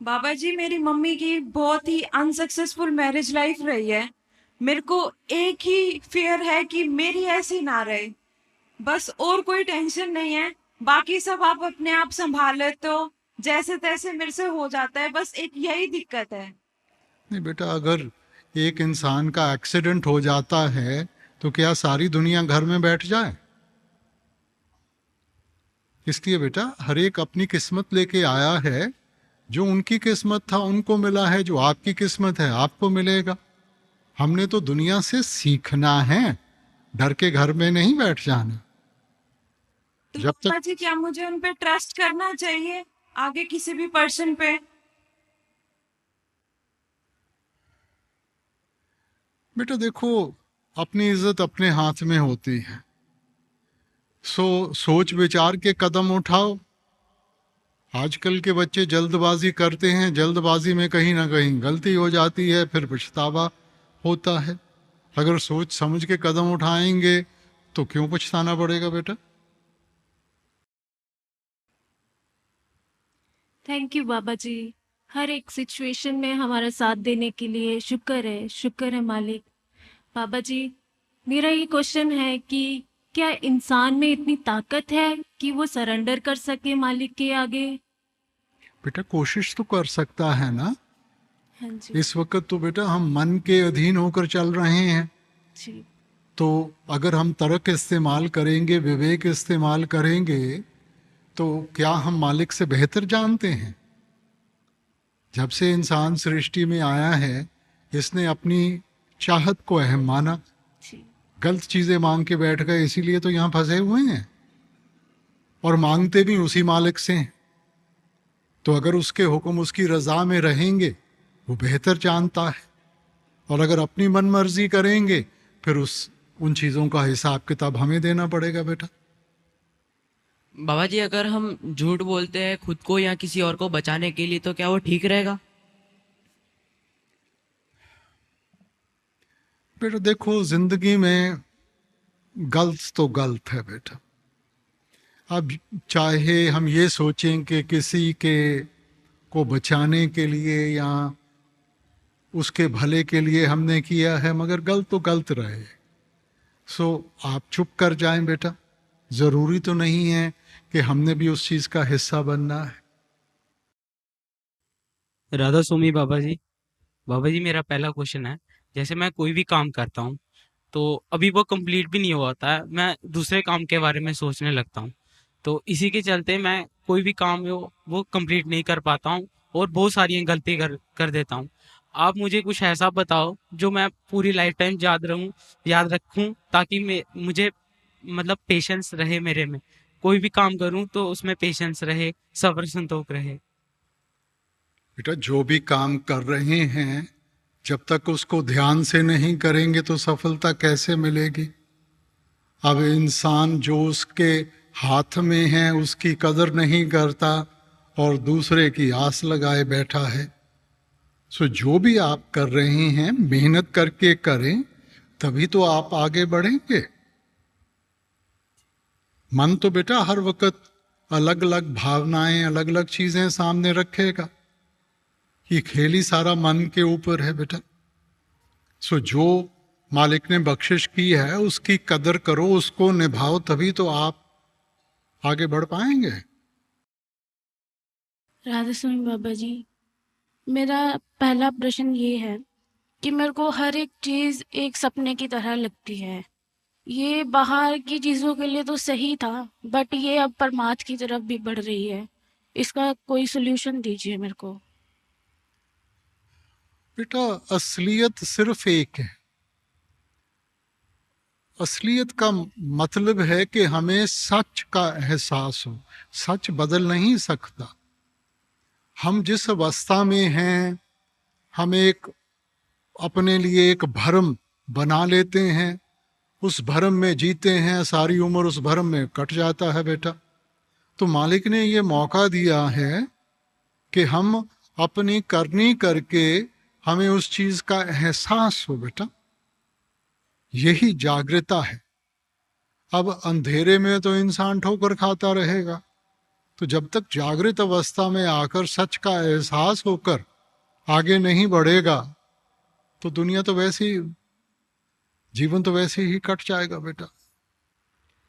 बाबा जी, मेरी मम्मी की बहुत ही अनसक्सेसफुल मैरिज लाइफ रही है। मेरे को एक ही फियर है कि मेरी ऐसी ना रहे। बस और कोई टेंशन नहीं है। बाकी सब आप अपने आप संभाल लेते हो, जैसे तैसे मेरे से हो जाता है। बस एक यही दिक्कत है। नहीं बेटा, अगर एक इंसान का एक्सीडेंट हो जाता है तो क्या सारी दुनिया घर में बैठ जाए? इसलिए बेटा, हर एक अपनी किस्मत लेके आया है। जो उनकी किस्मत था उनको मिला है, जो आपकी किस्मत है आपको मिलेगा। हमने तो दुनिया से सीखना है, डर के घर में नहीं बैठ जाना। तो जब तक बाबा जी, क्या मुझे उन पे ट्रस्ट करना चाहिए आगे किसी भी पर्सन पे? बेटा देखो, अपनी इज्जत अपने हाथ में होती है। सोच विचार के कदम उठाओ। आजकल के बच्चे जल्दबाजी करते हैं, जल्दबाजी में कहीं ना कहीं गलती हो जाती है, फिर पछतावा होता है। अगर सोच समझ के कदम उठाएंगे तो क्यों पछताना पड़ेगा बेटा? थैंक यू बाबा जी। हर एक सिचुएशन में हमारा साथ देने के लिए शुक्र है मालिक। बाबा जी, मेरा ये क्वेश्चन है कि क्या इंसान में इतनी ताकत है कि वो सरेंडर कर सके मालिक के आगे? बेटा कोशिश तो कर सकता है ना। हाँ जी। इस वक्त तो बेटा हम मन के अधीन होकर चल रहे हैं। जी। तो अगर हम तर्क इस्तेमाल करेंगे, विवेक इस्तेमाल करेंगे, तो क्या हम मालिक से बेहतर जानते हैं? जब से इंसान सृष्टि में आया है, इसने अपनी चाहत को अहम माना, जी। गलत चीजें मांग के बैठ गए, इसीलिए तो यहाँ फंसे हुए हैं। और मांगते भी उसी मालिक से हैं। तो अगर उसके हुक्म, उसकी रजा में रहेंगे, वो बेहतर जानता है। और अगर अपनी मनमर्जी करेंगे, फिर उन चीज़ों का हिसाब किताब हमें देना पड़ेगा बेटा। बाबा जी, अगर हम झूठ बोलते हैं खुद को या किसी और को बचाने के लिए, तो क्या वो ठीक रहेगा? बेटा देखो, जिंदगी में गलत तो गलत है बेटा। अब चाहे हम ये सोचें कि किसी के को बचाने के लिए या उसके भले के लिए हमने किया है, मगर गलत तो गलत रहे। आप चुप कर जाएं बेटा। जरूरी तो नहीं है कि हमने भी उस चीज का हिस्सा बनना है। राधा स्वामी बाबा जी। बाबा जी, मेरा पहला क्वेश्चन है, जैसे मैं कोई भी काम करता हूँ तो अभी वो कंप्लीट भी नहीं हुआ होता है, मैं दूसरे काम के बारे में सोचने लगता हूँ। तो इसी के चलते मैं कोई भी काम वो कंप्लीट नहीं कर पाता हूँ और बहुत सारी गलती कर कर देता हूँ। आप मुझे कुछ ऐसा बताओ जो मैं पूरी लाइफ टाइम याद रखूँ, ताकि मुझे मतलब पेशेंस रहे मेरे में। कोई भी काम करूँ तो उसमें पेशेंस रहे, सब्र संतोष रहे। बेटा जो भी काम कर रहे हैं, जब तक उसको ध्यान से नहीं करेंगे तो सफलता कैसे मिलेगी? अब इंसान जो उसके हाथ में है उसकी कदर नहीं करता और दूसरे की आस लगाए बैठा है। जो भी आप कर रहे हैं, मेहनत करके करें, तभी तो आप आगे बढ़ेंगे। मन तो बेटा हर वक्त अलग अलग भावनाएं, अलग अलग चीजें सामने रखेगा। ये खेल ही सारा मन के ऊपर है बेटा। जो मालिक ने बख्शिश की है उसकी कदर करो, उसको निभाओ, तभी तो आप आगे बढ़ पाएंगे। राधा स्वामी बाबा जी, मेरा पहला प्रश्न ये है कि मेरे को हर एक चीज एक सपने की तरह लगती है। ये बाहर की चीजों के लिए तो सही था, बट ये अब परमार्थ की तरफ भी बढ़ रही है। इसका कोई सोल्यूशन दीजिए मेरे को। बेटा असलियत सिर्फ एक है। असलियत का मतलब है कि हमें सच का एहसास हो। सच बदल नहीं सकता। हम जिस अवस्था में हैं, हम एक अपने लिए एक भरम बना लेते हैं, उस भरम में जीते हैं, सारी उम्र उस भरम में कट जाता है बेटा। तो मालिक ने ये मौका दिया है कि हम अपनी करनी करके हमें उस चीज का एहसास हो बेटा। यही जागृता है। अब अंधेरे में तो इंसान ठोकर खाता रहेगा, तो जब तक जागृत अवस्था में आकर सच का एहसास होकर आगे नहीं बढ़ेगा तो दुनिया तो वैसे ही, जीवन तो वैसे ही कट जाएगा बेटा।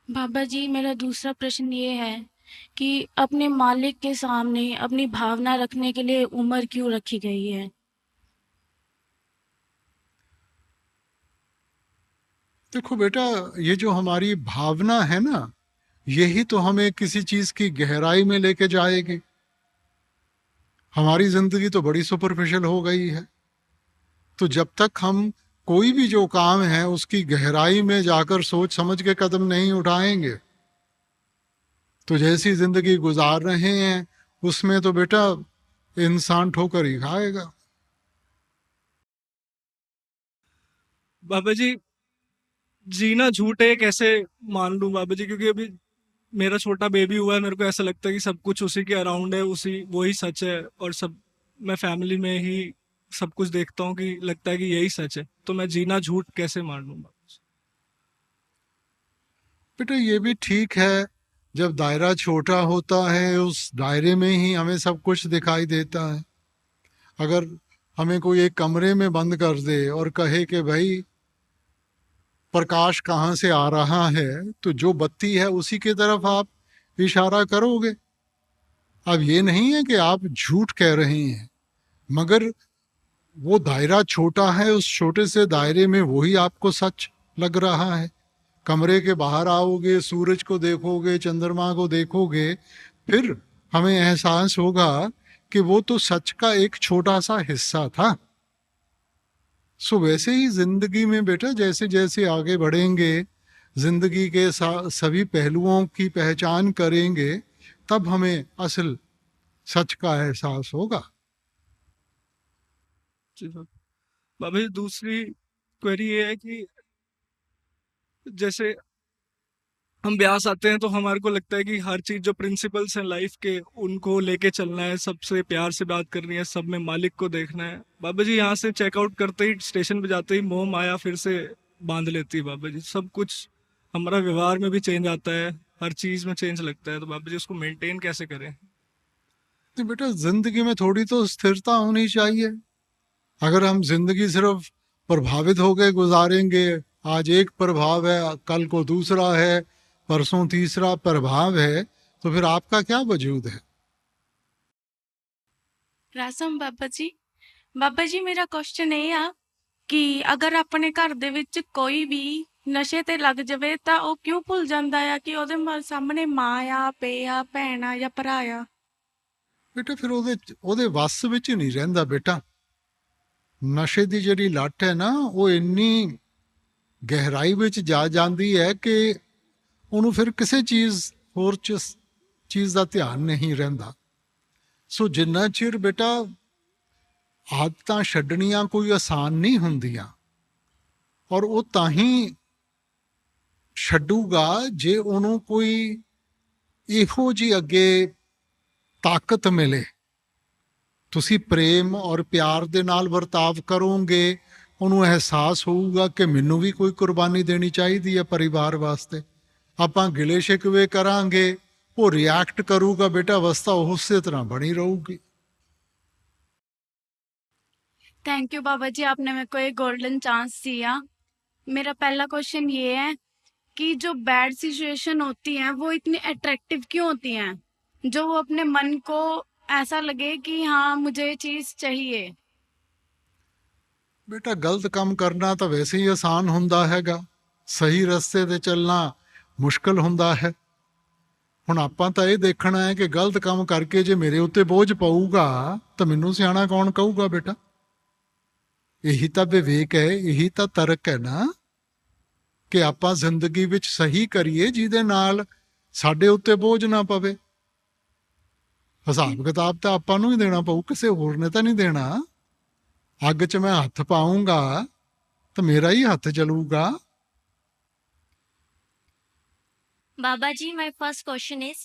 बाबा जी मेरा दूसरा प्रश्न ये है कि अपने मालिक के सामने अपनी भावना रखने के लिए उम्र क्यों रखी गई है? देखो बेटा, ये जो हमारी भावना है ना, यही तो हमें किसी चीज की गहराई में लेके जाएगी। हमारी जिंदगी तो बड़ी सुपरफिशियल हो गई है। तो जब तक हम कोई भी जो काम है उसकी गहराई में जाकर सोच समझ के कदम नहीं उठाएंगे तो जैसी जिंदगी गुजार रहे हैं उसमें तो बेटा इंसान ठोकर ही खाएगा। बाबा जी, जीना झूठ है कैसे मान लूं बाबा जी? क्योंकि अभी मेरा छोटा बेबी हुआ है, मेरे को ऐसा लगता है कि सब कुछ उसी के अराउंड है, उसी वही सच है। और सब मैं फैमिली में ही सब कुछ देखता हूँ कि लगता है कि यही सच है। तो मैं जीना झूठ कैसे मान लूं बाबा जी? बेटा ये भी ठीक है, जब दायरा छोटा होता है उस दायरे में ही हमें सब कुछ दिखाई देता है। अगर हमें कोई एक कमरे में बंद कर दे और कहे कि भाई प्रकाश कहाँ से आ रहा है, तो जो बत्ती है उसी की तरफ आप इशारा करोगे। अब ये नहीं है कि आप झूठ कह रहे हैं, मगर वो दायरा छोटा है, उस छोटे से दायरे में वही आपको सच लग रहा है। कमरे के बाहर आओगे, सूरज को देखोगे, चंद्रमा को देखोगे, फिर हमें एहसास होगा कि वो तो सच का एक छोटा सा हिस्सा था। सो वैसे ही जिंदगी में बेटा जैसे जैसे आगे बढ़ेंगे, जिंदगी के सभी पहलुओं की पहचान करेंगे, तब हमें असल सच का एहसास होगा। जी बाबा जी, दूसरी क्वेरी ये है कि जैसे हम ब्यास आते हैं तो हमारे को लगता है कि हर चीज जो प्रिंसिपल्स हैं लाइफ के उनको लेके चलना है, सबसे प्यार से बात करनी है, सब में मालिक को देखना है। बाबा जी यहाँ से चेकआउट करते ही, स्टेशन पे जाते ही मोह माया फिर से बांध लेती है बाबा जी। सब कुछ हमारा व्यवहार में भी चेंज आता है, हर चीज में चेंज लगता है। तो बाबा जी उसको मेंटेन कैसे करें? तो बेटा जिंदगी में थोड़ी तो स्थिरता होनी चाहिए। अगर हम जिंदगी सिर्फ प्रभावित होकर गुजारेंगे, आज एक प्रभाव है, कल को दूसरा है, परसों तीसरा प्रभाव है, तो फिर आपका क्या वजूद है? ਰਾਸਮ ਬਾਬਾ ਜੀ ਮੇਰਾ ਕੁਐਸਚਨ ਇਹ ਆ ਕਿ ਅਗਰ ਆਪਣੇ ਘਰ ਦੇ ਵਿੱਚ ਕੋਈ ਵੀ ਨਸ਼ੇ ਤੇ ਲੱਗ ਜਾਵੇ ਤਾਂ ਉਹ ਕਿਉਂ ਭੁੱਲ ਜਾਂਦਾ ਆ ਕਿ ਉਹਦੇ ਸਾਹਮਣੇ ਮਾਂ ਆ, ਪੇ ਆ, ਭੈਣ ਆ ਜਾਂ ਭਰਾ ਆ? बेटा फिर ਉਹਦੇ ਵੱਸ ਵਿੱਚ ਨਹੀਂ ਰਹਿੰਦਾ बेटा। ਨਸ਼ੇ ਦੀ ਜਿਹੜੀ ਲੱਟ ਹੈ ਨਾ, ਉਹ ਇੰਨੀ ਗਹਿਰਾਈ ਵਿੱਚ ਜਾ ਜਾਂਦੀ ਹੈ ਕਿ ਉਹਨੂੰ ਫਿਰ ਕਿਸੇ ਹੋਰ ਚੀਜ਼ ਦਾ ਧਿਆਨ ਨਹੀਂ ਰਹਿੰਦਾ। ਸੋ ਜਿੰਨਾ ਚਿਰ बेटा ਆਦਤਾਂ ਛੱਡਣੀਆਂ ਕੋਈ ਆਸਾਨ ਨਹੀਂ ਹੁੰਦੀਆਂ, ਔਰ ਉਹ ਤਾਂ ਹੀ ਛੱਡੂਗਾ ਜੇ ਉਹਨੂੰ ਕੋਈ ਇਹੋ ਜਿਹੀ ਅੱਗੇ ਤਾਕਤ ਮਿਲੇ। ਤੁਸੀਂ ਪ੍ਰੇਮ ਔਰ ਪਿਆਰ ਦੇ ਨਾਲ ਵਰਤਾਵ ਕਰੋਗੇ, ਉਹਨੂੰ ਅਹਿਸਾਸ ਹੋਊਗਾ ਕਿ ਮੈਨੂੰ ਵੀ ਕੋਈ ਕੁਰਬਾਨੀ ਦੇਣੀ ਚਾਹੀਦੀ ਹੈ ਪਰਿਵਾਰ ਵਾਸਤੇ। ਆਪਾਂ ਗਿਲੇ ਸ਼ਿਕਵੇ ਕਰਾਂਗੇ, ਉਹ ਰਿਐਕਟ ਕਰੂਗਾ बेटा, ਅਵਸਥਾ ਉਸੇ ਤਰ੍ਹਾਂ ਬਣੀ ਰਹੂਗੀ। थैंक यू बाबा जी, आपने मेरे को एक गोल्डन चांस दिया। मेरा पहला क्वेश्चन ये है कि जो बैड सिचुएशन होती हैं वो इतनी अट्रैक्टिव क्यों होती हैं, जो वो अपने मन को ऐसा लगे कि हाँ मुझे ये चीज चाहिए? बेटा गलत काम करना तो वैसे ही आसान ਹੁੰਦਾ ਹੈਗਾ, ਸਹੀ ਰਸਤੇ ਤੇ ਚੱਲਣਾ ਮੁਸ਼ਕਲ ਹੁੰਦਾ ਹੈ। ਹੁਣ ਆਪਾਂ ਤਾਂ ਇਹ ਦੇਖਣਾ ਹੈ ਕਿ ਗਲਤ ਕੰਮ ਕਰਕੇ ਜੇ ਮੇਰੇ ਉੱਤੇ ਬੋਝ ਪਊਗਾ ਤਾਂ ਮੈਨੂੰ ਸਿਆਣਾ ਕੌਣ ਕਹੂਗਾ बेटा। ਇਹੀ ਤਾਂ ਵਿਵੇਕ ਹੈ, ਇਹੀ ਤਾਂ ਤਰਕ ਹੈ ਨਾ, ਕਿ ਆਪਾਂ ਜ਼ਿੰਦਗੀ ਵਿੱਚ ਸਹੀ ਕਰੀਏ ਜਿਹਦੇ ਨਾਲ ਸਾਡੇ ਉੱਤੇ ਬੋਝ ਨਾ ਪਵੇ। ਹਿਸਾਬ ਕਿਤਾਬ ਤਾਂ ਆਪਾਂ ਨੂੰ ਹੀ ਦੇਣਾ ਪਊ, ਕਿਸੇ ਹੋਰ ਨੇ ਤਾਂ ਨਹੀਂ ਦੇਣਾ। ਅੱਗ 'ਚ ਮੈਂ ਹੱਥ ਪਾਉਂਗਾ ਤਾਂ ਮੇਰਾ ਹੀ ਹੱਥ ਜਲੂਗਾ। Baba ji, my first question is,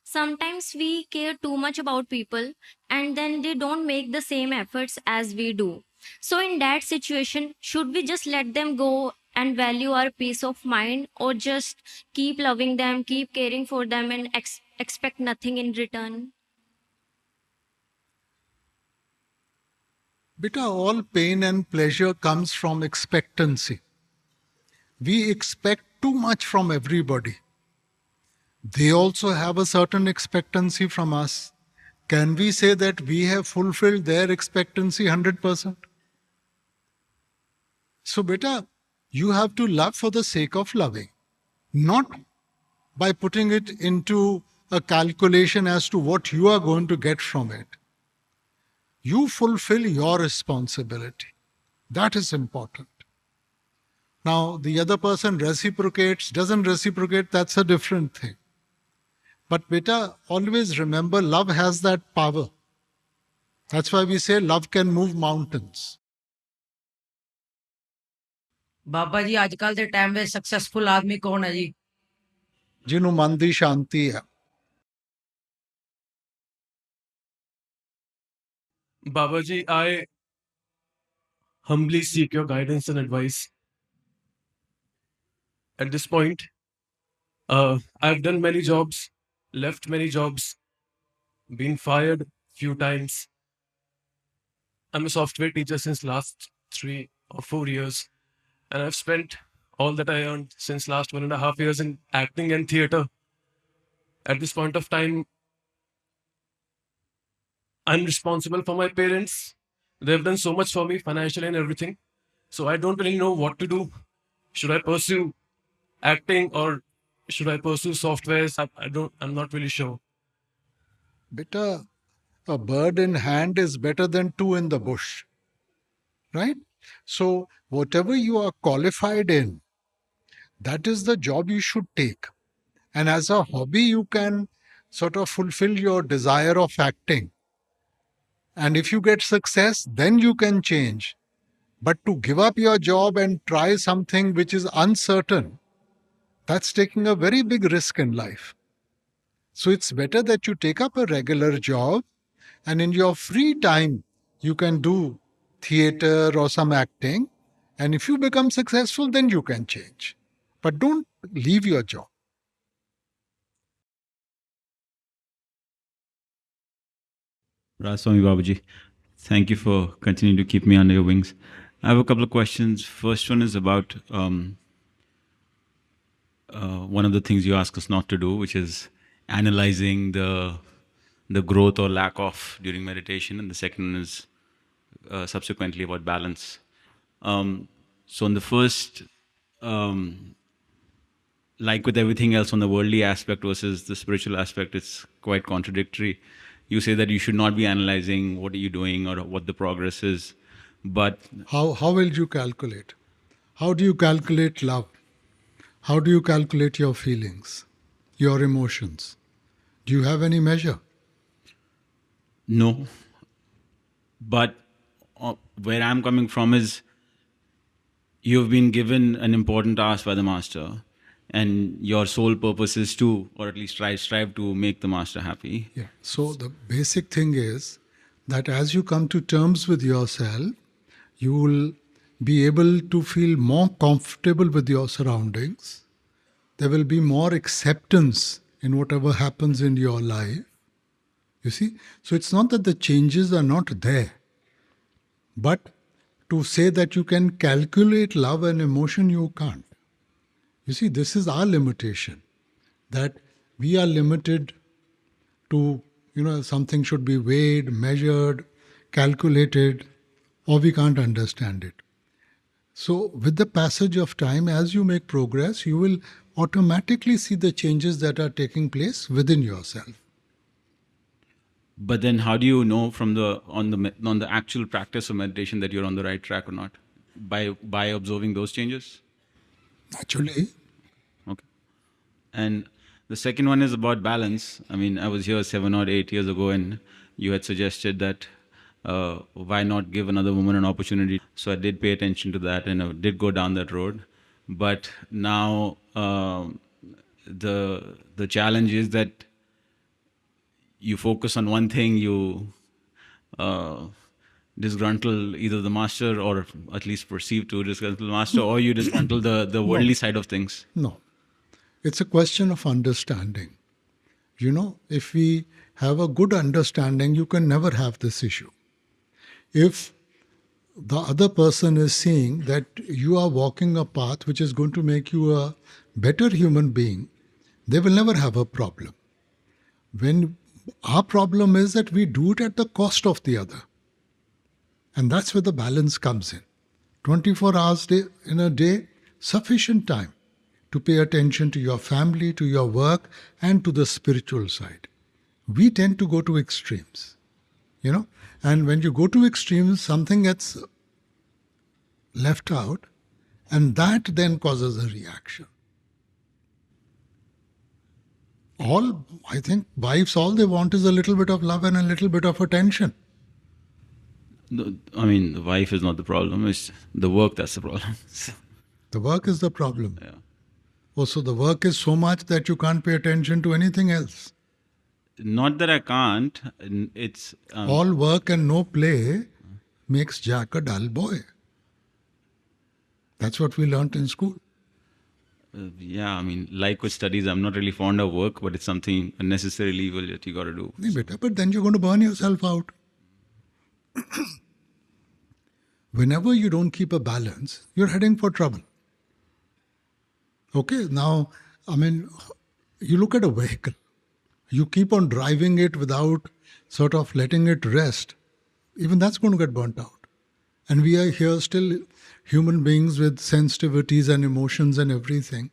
sometimes we care too much about people and then they don't make the same efforts as we do. So in that situation, should we just let them go and value our peace of mind, or just keep loving them, keep caring for them, and expect nothing in return? Beta, all pain and pleasure comes from expectancy. We expect too much from everybody. They also have a certain expectancy from us. Can we say that we have fulfilled their expectancy 100%? So, beta, you have to love for the sake of loving, not by putting it into a calculation as to what you are going to get from it. You fulfill your responsibility. That is important. Now, the other person reciprocates, doesn't reciprocate, that's a different thing. But beta, always remember, love has that power. That's why we say love can move mountains. Baba ji ਅੱਜ ਕੱਲ ਦੇ time ਵਿੱਚ successful ਆਦਮੀ ਕੌਣ ਹੈ ਜੀ? ਜਿਹਨੂੰ ਮਨ ਦੀ ਸ਼ਾਂਤੀ ਹੈ. Baba ji, I humbly seek your guidance and advice. At this point, I've done many jobs, left many jobs, been fired few times. I'm a software teacher since last 3 or 4 years, and I've spent all that I earned since last 1.5 years in acting and theater. At this point of time, I'm responsible for my parents. They've done so much for me financially and everything. So I don't really know what to do. Should I pursue acting or should I pursue softwares? I'm not really sure. Beta, a bird in hand is better than two in the bush. Right? So, whatever you are qualified in, that is the job you should take. And as a hobby, you can sort of fulfill your desire of acting. And if you get success, then you can change. But to give up your job and try something which is uncertain, that's taking a very big risk in life. So it's better that you take up a regular job, and in your free time, you can do theater or some acting. And if you become successful, then you can change. But don't leave your job. Raswami Babaji, thank you for continuing to keep me under your wings. I have a couple of questions. First one is about one of the things you ask us not to do, which is analyzing the growth or lack of during meditation, and the second one is subsequently about balance. So in the first, like with everything else on the worldly aspect versus the spiritual aspect, it's quite contradictory. You say that you should not be analyzing what are you doing or what the progress is, but How will you calculate? How do you calculate love? How do you calculate your feelings, your emotions? Do you have any measure? no. But where I'm coming from is you've been given an important task by the master, and your sole purpose is to, or at least strive to make the master happy. Yeah. So the basic thing is that as you come to terms with yourself, you will be able to feel more comfortable with your surroundings. There will be more acceptance in whatever happens in your life. You see? So it's not that the changes are not there, but to say that you can calculate love and emotion, you can't. You see, this is our limitation, that we are limited to, something should be weighed, measured, calculated, or we can't understand it. So with the passage of time, as you make progress, you will automatically see the changes that are taking place within yourself. But then how do you know from on the actual practice of meditation that you're on the right track or not? By observing those changes? Naturally. Okay. And the second one is about balance. I mean, I was here 7 or 8 years ago, and you had suggested that why not give another woman an opportunity? So I did pay attention to that, and I did go down that road. But now the challenge is that you focus on one thing, you disgruntle either the master, or at least perceive to disgruntle the master, or you disgruntle the worldly side of things? No. It's a question of understanding. You know, if we have a good understanding, you can never have this issue. If the other person is seeing that you are walking a path which is going to make you a better human being, they will never have a problem. When our problem is that we do it at the cost of the other. And that's where the balance comes in. 24 hours in a day, sufficient time to pay attention to your family, to your work, and to the spiritual side. We tend to go to extremes, you know. And when you go to extremes, something gets left out, and that then causes a reaction. I think wives, all they want is a little bit of love and a little bit of attention. I mean, the wife is not the problem, it's the work that's the problem. The work is the problem. Yeah. Also, the work is so much that you can't pay attention to anything else. Not that I can't, it's... All work and no play makes Jack a dull boy. That's what we learnt in school. yeah, I mean, like with studies, I'm not really fond of work, but it's something a necessary evil that you got to do. Nahi beta, but then you're going to burn yourself out. Whenever you don't keep a balance, you're heading for trouble. Okay, now, I mean, you look at a vehicle. You keep on driving it without sort of letting it rest. Even that's going to get burnt out. And we are here still human beings with sensitivities and emotions and everything.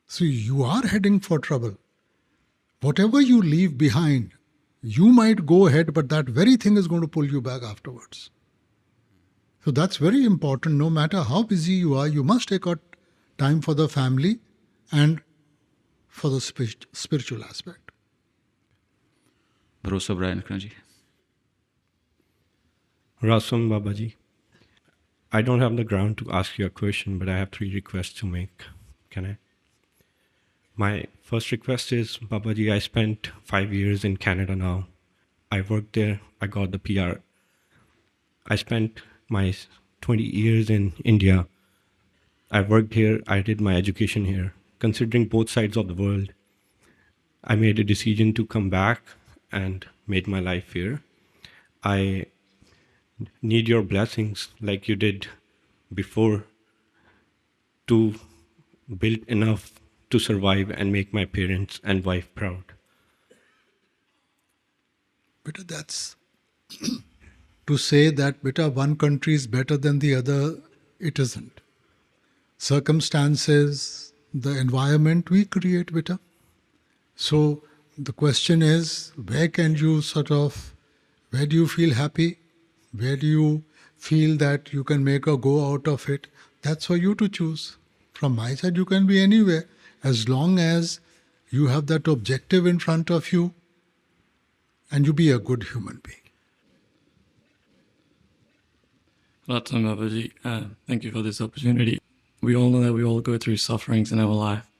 So you are heading for trouble. Whatever you leave behind, you might go ahead, but that very thing is going to pull you back afterwards. So that's very important. No matter how busy you are, you must take out time for the family and for the spiritual aspect. Bharosa Brian Kanji. Rasam Babaji, I don't have the ground to ask you a question, but I have 3 requests to make. Can I? My first request is, Babaji, I spent 5 years in Canada now. I worked there, I got the PR. I spent my 20 years in India. I worked here, I did my education here. Considering both sides of the world, I made a decision to come back and make my life here. I need your blessings like you did before to build enough to survive and make my parents and wife proud. Beta, that's to say that beta, one country is better than the other, it isn't. Circumstances, the environment we create, beta. So the question is, where do you feel happy? Where do you feel that you can make a go out of it? That's for you to choose. From my side, you can be anywhere, as long as you have that objective in front of you and you be a good human being. Ratam Babaji, thank you for this opportunity. We all know that we all go through sufferings in our life,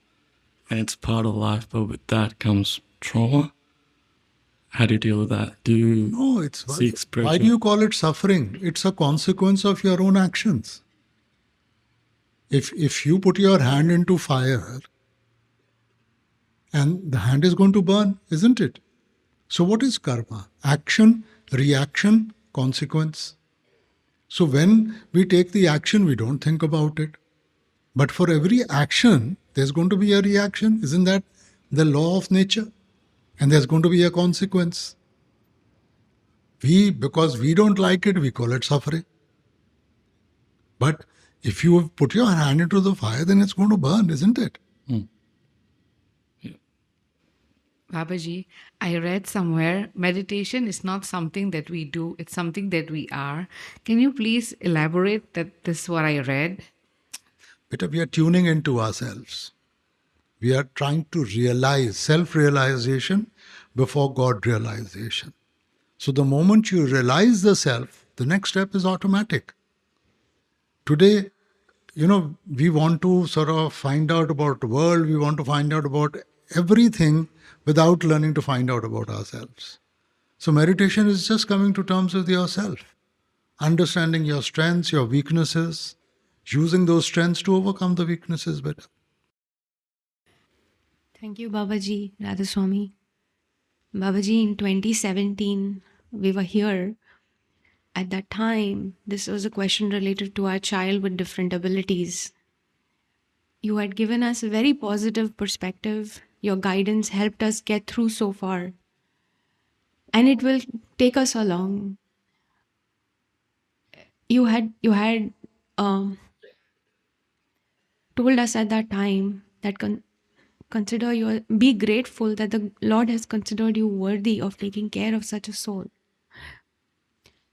and it's part of life, but with that comes trauma. How do you deal with that? No, why do you call it suffering? It's a consequence of your own actions. If you put your hand into fire, and the hand is going to burn, isn't it? So what is karma? Action, reaction, consequence. So when we take the action, we don't think about it. But for every action, there's going to be a reaction. Isn't that the law of nature? And there's going to be a consequence. Because we don't like it, we call it suffering. But if you put your hand into the fire, then it's going to burn, isn't it? Babaji, I read somewhere meditation is not something that we do, it's something that we are. Can you please elaborate that this is what I read? Beta, we are tuning into ourselves. We are trying to realize self-realization before God realization. So the moment you realize the self, the next step is automatic. Today, we want to sort of find out about the world, we want to find out about everything without learning to find out about ourselves. So meditation is just coming to terms with yourself, understanding your strengths, your weaknesses, using those strengths to overcome the weaknesses better. Thank you, Babaji, Radhaswami. Babaji, in 2017, we were here. At that time, this was a question related to our child with different abilities. You had given us a very positive perspective. Your guidance helped us get through so far. And it will take us along. You had told us at that time that be grateful that the Lord has considered you worthy of taking care of such a soul.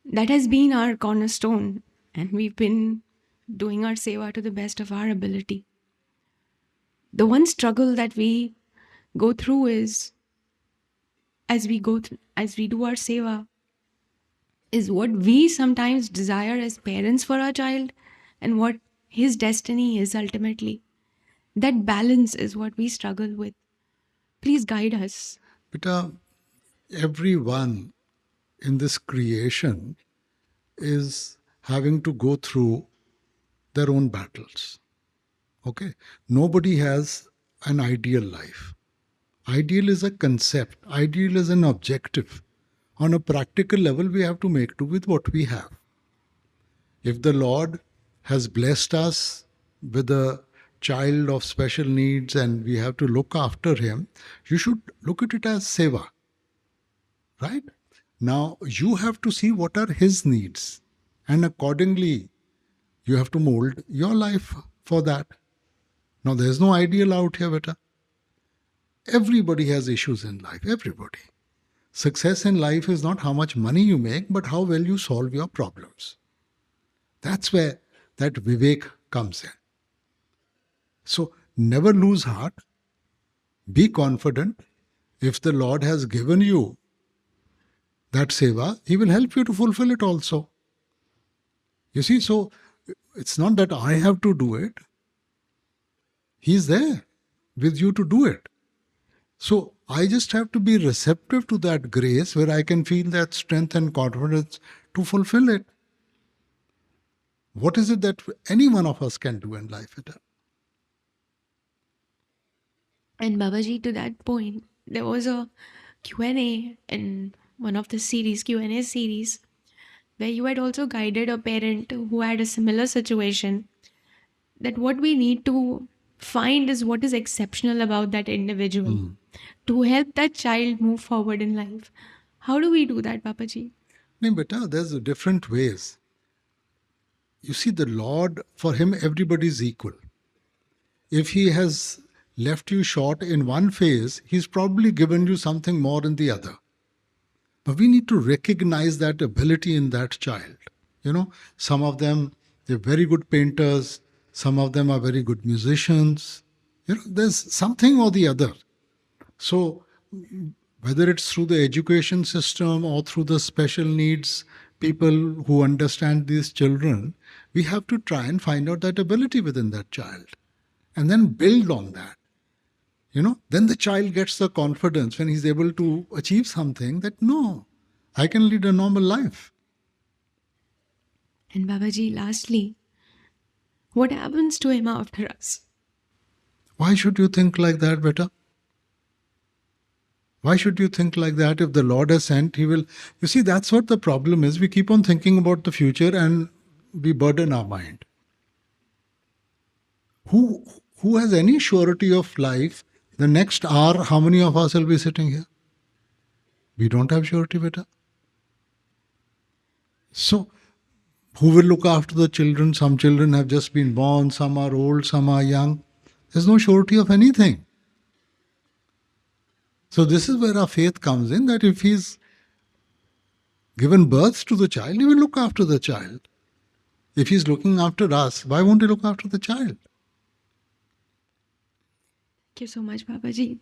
That has been our cornerstone, and we've been doing our seva to the best of our ability. The one struggle that we go through is, as we do our seva, is what we sometimes desire as parents for our child and what his destiny is ultimately. That balance is what we struggle with. Please guide us. Beta, everyone in this creation is having to go through their own battles. Okay? Nobody has an ideal life. Ideal is a concept. Ideal is an objective. On a practical level, we have to make do with what we have. If the Lord has blessed us with a child of special needs and we have to look after him, you should look at it as seva. Right? Now, you have to see what are his needs, and accordingly, you have to mold your life for that. Now, there's no ideal out here, beta. Everybody has issues in life, everybody. Success in life is not how much money you make, but how well you solve your problems. That's where that vivek comes in. So, never lose heart. Be confident. If the Lord has given you that seva, he will help you to fulfill it also. You see, so it's not that I have to do it. He's there with you to do it. So I just have to be receptive to that grace where I can feel that strength and confidence to fulfill it. What is it that any one of us can do in life? And Babaji, to that point, there was a Q&A in one of the Q&A series, where you had also guided a parent who had a similar situation, that what we need to find is what is exceptional about that individual to help that child move forward in life. How do we do that, Babaji? No, beta, there's different ways. You see, the Lord, for him, everybody is equal. If he has left you short in one phase, he's probably given you something more in the other. But we need to recognize that ability in that child. You know, some of them, they're very good painters. Some of them are very good musicians. You know, there's something or the other. So, whether it's through the education system or through the special needs people who understand these children, we have to try and find out that ability within that child and then build on that. You know, then the child gets the confidence when he's able to achieve something that, no, I can lead a normal life. And Babaji, lastly, what happens to him after us? Why should you think like that, beta? Why should you think like that? If the Lord has sent, he will... You see, that's what the problem is. We keep on thinking about the future and we burden our mind. Who has any surety of life? The next hour, how many of us will be sitting here? We don't have surety, beta. So, who will look after the children? Some children have just been born, some are old, some are young. There's no surety of anything. So this is where our faith comes in, that if he's given birth to the child, he will look after the child. If he's looking after us, why won't he look after the child? Thank you so much, Babaji.